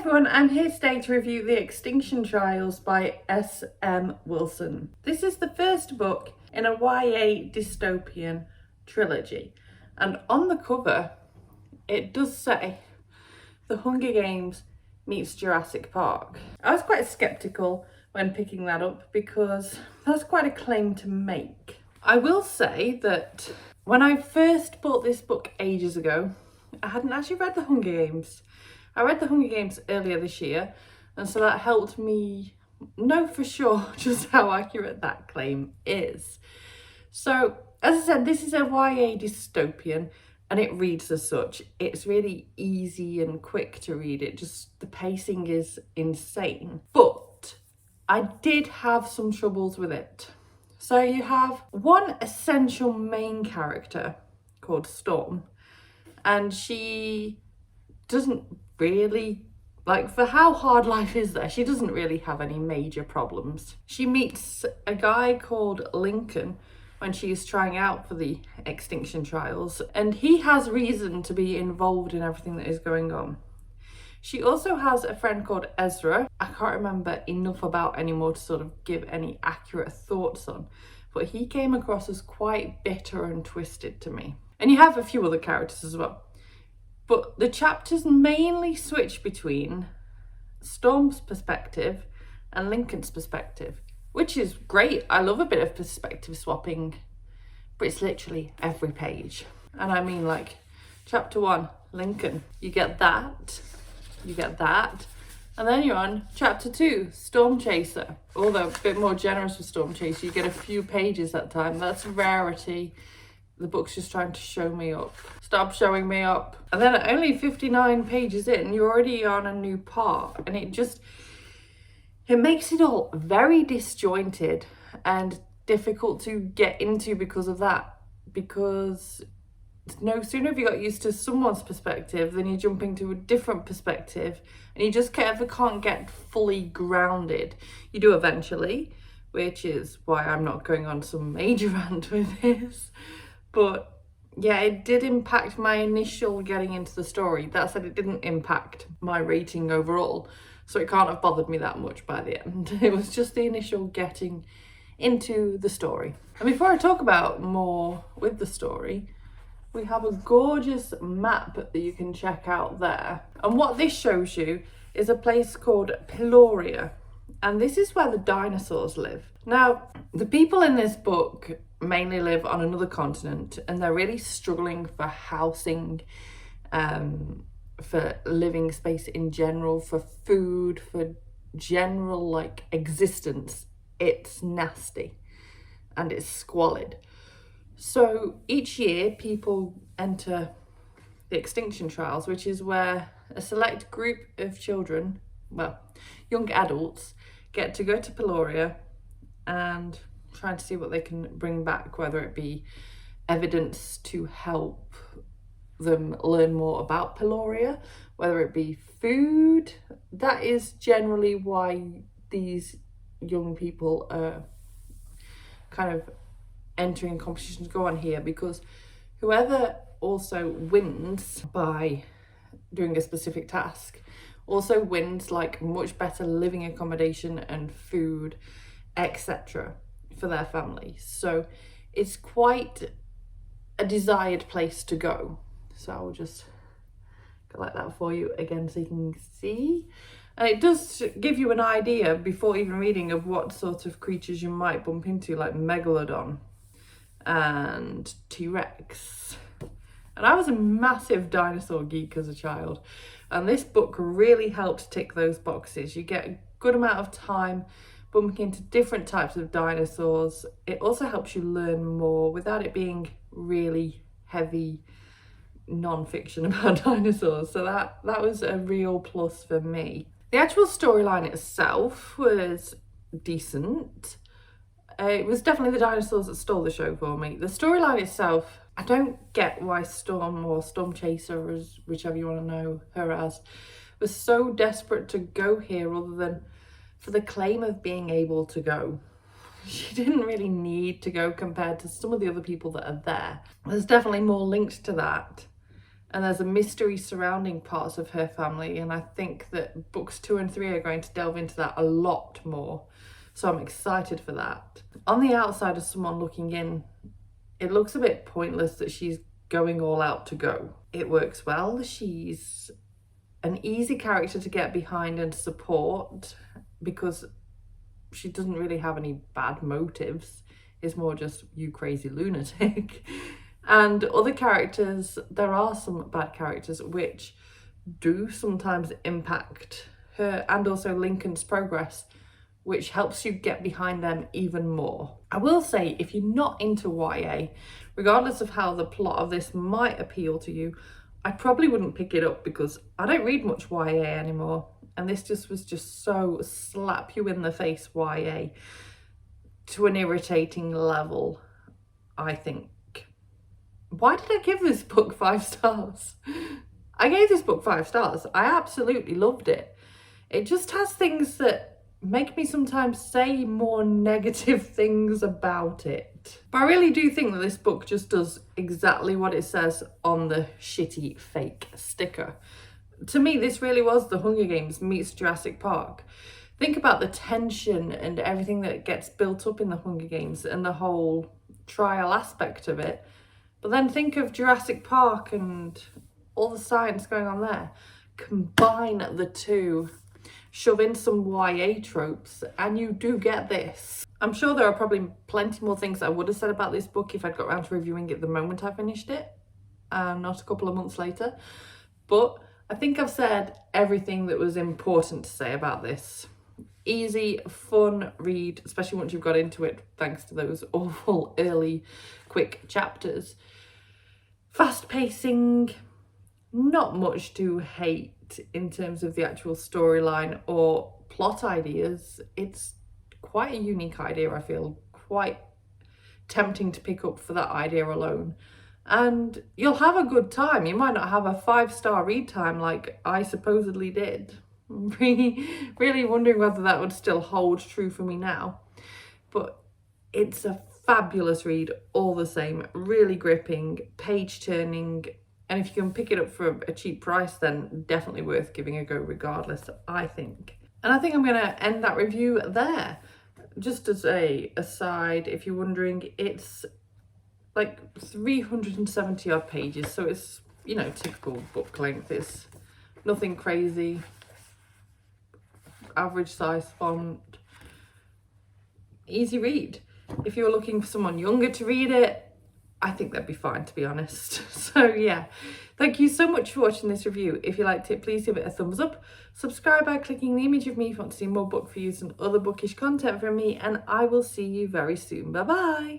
everyone, I'm here today to review The Extinction Trials by S.M. Wilson. This is the first book in a YA dystopian trilogy, and on the cover it does say The Hunger Games meets Jurassic Park. I was quite sceptical when picking that up because that's quite a claim to make. I will say that when I first bought this book ages ago, I hadn't actually read The Hunger Games. I read The Hunger Games earlier this year, and so that helped me know for sure just how accurate that claim is. So, as I said, this is a YA dystopian, and it reads as such. It's really easy and quick to read. The pacing is insane. But I did have some troubles with it. So you have one essential main character called Storm, and she doesn't really, for how hard life is there, she doesn't really have any major problems. She meets a guy called Lincoln when she's trying out for the Extinction Trials, and he has reason to be involved in everything that is going on. She also has a friend called Ezra. I can't remember enough about anymore to sort of give any accurate thoughts on, but he came across as quite bitter and twisted to me. And you have a few other characters as well. But the chapters mainly switch between Storm's perspective and Lincoln's perspective, which is great. I love a bit of perspective swapping, but it's literally every page. And I mean, chapter 1, Lincoln, you get that, and then you're on chapter 2, Storm Chaser. Although a bit more generous with Storm Chaser, you get a few pages at a time. That's a rarity. The book's just trying to show me up. Stop showing me up. And then at only 59 pages in, you're already on a new part. And it makes it all very disjointed and difficult to get into because of that. Because no sooner have you got used to someone's perspective than you're jumping to a different perspective. And you just ever can't get fully grounded. You do eventually, which is why I'm not going on some major rant with this. But yeah, it did impact my initial getting into the story. That said, it didn't impact my rating overall, so it can't have bothered me that much by the end. It was just the initial getting into the story. And before I talk about more with the story, we have a gorgeous map that you can check out there. And what this shows you is a place called Peloria. And this is where the dinosaurs live. Now, the people in this book mainly live on another continent, and they're really struggling for housing, for living space in general, for food, for general existence. It's nasty and it's squalid. So each year people enter the Extinction Trials, which is where a select group of children, young adults, get to go to Peloria and trying to see what they can bring back, whether it be evidence to help them learn more about Peloria, whether it be food. That is generally why these young people are kind of entering competitions go on here, because whoever also wins by doing a specific task also wins much better living accommodation and food, etc. for their family. So it's quite a desired place to go. So I will just go like that for you again so you can see. And it does give you an idea before even reading of what sort of creatures you might bump into, like Megalodon and T-Rex. And I was a massive dinosaur geek as a child, and this book really helped tick those boxes. You get a good amount of time bumping into different types of dinosaurs. It also helps you learn more without it being really heavy non-fiction about dinosaurs. So that was a real plus for me. The actual storyline itself was decent. It was definitely the dinosaurs that stole the show for me. The storyline itself, I don't get why Storm, or Storm Chaser, as whichever you want to know her as, was so desperate to go here other than for the claim of being able to go. She didn't really need to go compared to some of the other people that are there. There's definitely more linked to that and there's a mystery surrounding parts of her family, and I think that books 2 and 3 are going to delve into that a lot more, so I'm excited for that. On the outside of someone looking in, it looks a bit pointless that she's going all out to go. It works well. She's an easy character to get behind and support because she doesn't really have any bad motives. It's more just, you crazy lunatic. And other characters, there are some bad characters which do sometimes impact her and also Lincoln's progress, which helps you get behind them even more. I will say, if you're not into YA, regardless of how the plot of this might appeal to you, I probably wouldn't pick it up because I don't read much YA anymore. And this was just so slap you in the face YA to an irritating level, I think. Why did I give this book 5 stars? I gave this book 5 stars. I absolutely loved it. It just has things that make me sometimes say more negative things about it. But I really do think that this book just does exactly what it says on the shitty fake sticker. To me, this really was The Hunger Games meets Jurassic Park. Think about the tension and everything that gets built up in The Hunger Games and the whole trial aspect of it. But then think of Jurassic Park and all the science going on there. Combine the two, shove in some YA tropes, and you do get this. I'm sure there are probably plenty more things I would have said about this book if I'd got around to reviewing it the moment I finished it, not a couple of months later. But I think I've said everything that was important to say about this. Easy, fun read, especially once you've got into it, thanks to those awful early, quick chapters. Fast pacing, not much to hate in terms of the actual storyline or plot ideas. It's quite a unique idea, I feel, quite tempting to pick up for that idea alone. And you'll have a good time. You might not have a 5-star read time like I supposedly did. Really wondering whether that would still hold true for me now. But it's a fabulous read all the same. Really gripping, page turning. And if you can pick it up for a cheap price, then definitely worth giving a go regardless, I think. And I think I'm going to end that review there. Just as a aside, if you're wondering, it's like 370 odd pages, so it's, you know, typical book length. It's nothing crazy, average size font, easy read. If you're looking for someone younger to read it, I think that'd be fine, to be honest. So yeah, thank you so much for watching this review. If you liked it, please give it a thumbs up. Subscribe by clicking the image of me if you want to see more book reviews and other bookish content from me, and I will see you very soon. Bye bye.